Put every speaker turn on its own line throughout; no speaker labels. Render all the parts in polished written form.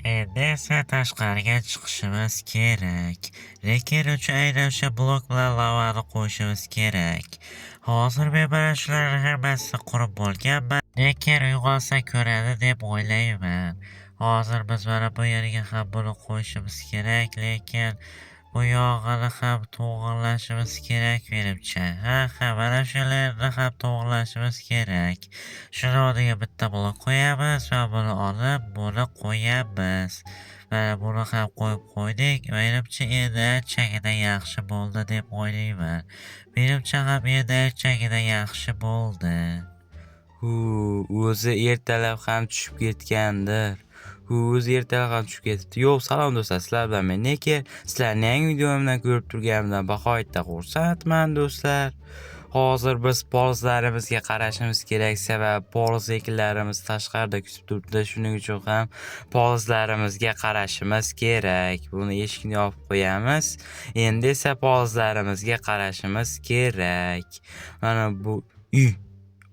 Endi esa tashqariga chiqishimiz kerak. Lekin uchun aynan o'sha blok bilan lavani qo'yishimiz kerak. Hozir men mana shularni hammasini qurib bo'lganman. Lekin uyg'onsa ko'radi deb o'ylayman. Hozir biz mana bu yerga ham buni qo'yishimiz kerak, lekin bu yog'ini ham to'g'irlashimiz kerak menimcha. Ha, mana shularni ham to'g'irlashimiz kerak. Shuni o'rniga bitta blok qo'yamiz va buni olib, buni qo'yamiz. Mana buni ham qo'yib qo'ydik. Menimcha endi anchagina yaxshi bo'ldi deb o'ylayman. Menimcha ham endi anchagina yaxshi bo'ldi.
O'zi ertalab ham tushib ketgandir. O'zi ertalab ham tushib ketibdi. Yo'q, salom do'stlar, sizlar bilan men Neker. Sizlarni yangi videomdan ko'rib turganimdan baqoyatda xursandman do'stlar. Hozir biz polizlarimizga qarashimiz kerak, sababi poliz ekinlarimiz tashqarida kutib turibdi. Shuning uchun ham polizlarimizga qarashimiz kerak. Buni eshikni yopib qo'yamiz. Endi esa polizlarimizga qarashimiz kerak. Mana bu uy.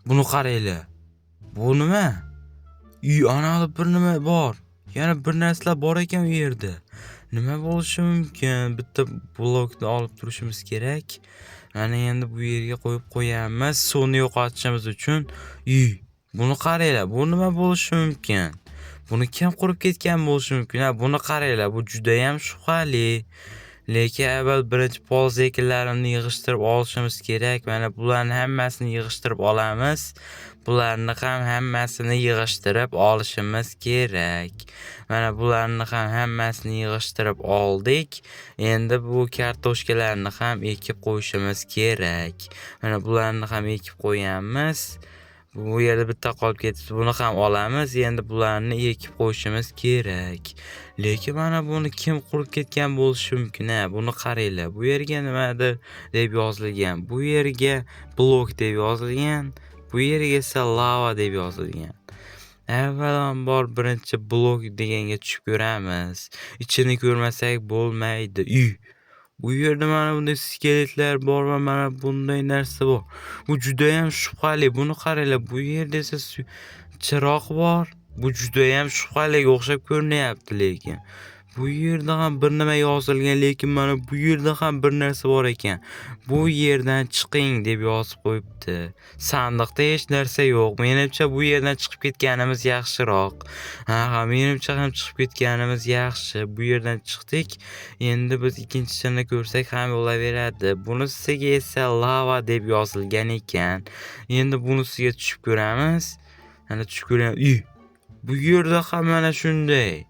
Buni qaranglar. Bu nima? Uy anaqada bir nima bor. Yana bir narsalar bor ekan u yerda. Nima bo'lishi mumkin? Bitta blokni olib turishimiz kerak. Mana endi bu yerga qo'yib qo'yamiz. Suvni yo'qotishimiz uchun uy. Buni qaranglar. Bu nima bo'lishi mumkin? Buni kim qurib ketgan bo'lishi mumkin? Buni qaranglar. Bu juda ham shubhali. Lekin avval birinchi poliz ekinlarini yig'ishtirib olishimiz kerak. Mana bularni hammasini yig'ishtirib olamiz. Bularni ham hammasini yig'ishtirib olishimiz kerak. Mana bularni ham hammasini yig'ishtirib oldik. Endi bu kartoshkalarni ham ekib qo'yishimiz kerak. Mana bularni ham ekib qo'yamiz. Bu yerda bitta qolib ketibdi. Buni ham olamiz. Endi bularni ekib qo'yishimiz kerak. Lekin mana buni kim qurib ketgan bo'lishi mumkin? Buni qaranglar. Bu yerga nimadir deb yozilgan. Bu yerga blok deb yozilgan. Bu yerga esa lava deb yozilgan. Avvalambor birinchi blok deganga tushib ko'ramiz. Ichini ko'rmasak bo'lmaydi. Bu yerda mana bunday skeletlar bor va mana bunday narsa bor. Bu juda ham shubhali. Buni qaranglar. Bu yerda esa chiroq bor. Bu juda ham shubhaliga o'xshab ko'rinyapti lekin. Bu yerda ham bir nima yozilgan, lekin mana bu yerda ham bir narsa bor ekan. Bu yerdan chiqing deb yozib qo'yibdi. Sandiqda hech narsa yo'q. Menimcha bu yerdan chiqib ketganimiz yaxshiroq. Menimcha ham chiqib ketganimiz yaxshi. Bu yerdan chiqdik. Endi biz ikkinchisini ko'rsak ham bo'laveradi. Bunisiga esa lava deb yozilgan ekan. Endi bunisiga tushib ko'ramiz. Mana tushib ko'ramiz. Bu yerda ham mana shunday.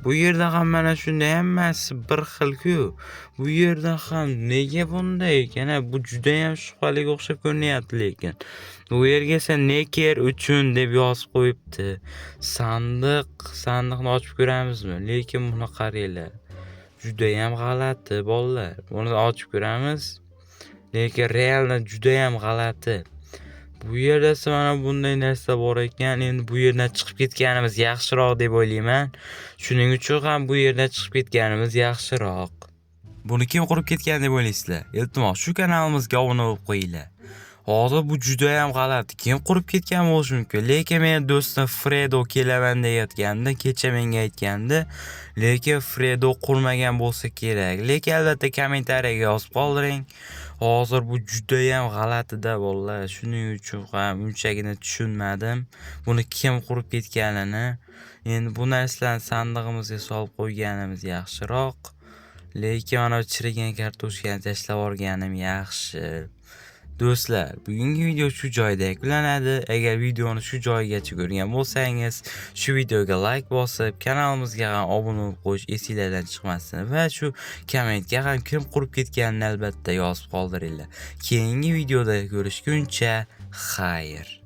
Bu yerda ham mana shunday, hammasi bir xil-ku. Bu yerda ham nega bunday ekan? Bu juda ham shubhaliga o'xshab ko'rinyapti lekin. Bu yerga esa Neker uchun deb yozib qo'yibdi. Sandiqni ochib ko'ramizmi? Lekin buni qaranglar. Juda ham g'alati bolalar. Buni ochib ko'ramiz. Lekin realdan juda ham g'alati. Bu yerda mana bunday narsa bor ekan. Endi bu yerdan chiqib ketganimiz yaxshiroq deb o'ylayman. Shuning uchun ham bu yerdan chiqib ketganimiz yaxshiroq. Buni kim qurib ketgan deb o'ylaysizlar? Iltimos shu kanalimizga obuna bo'lib qo'yinglar. Hozir bu juda ham g'alati. Kim qurib ketgan bo'lishi mumkin? Lekin men do'stim Fredo kelaman deyotgandi, kecha menga aytgandi. Lekin Fredo qurmagan bo'lsa kerak. Lekin albatta kommentariyaga yozib qoldiring. Hozir bu juda ham g'alati-da bolalar. Shuning uchun ham unchagina tushunmadim. Buni kim qurib ketganini. Endi bu narsalarni sandig'imizga solib qo'yganimiz yaxshiroq. Lekin mana chirigan kartoshkani tashlab yuborganim yaxshi. Do'stlar, bugungi video shu joyda yakunlanadi. Agar videoni shu joygacha ko'rgan bo'lsangiz, shu videoga like bosib, kanalimizga ham obuna bo'lib qo'yish esingizdan chiqmasin va shu kommentga ham kim qurib ketganini albatta yozib qoldiringlar. Keyingi videoda ko'rishguncha xayr.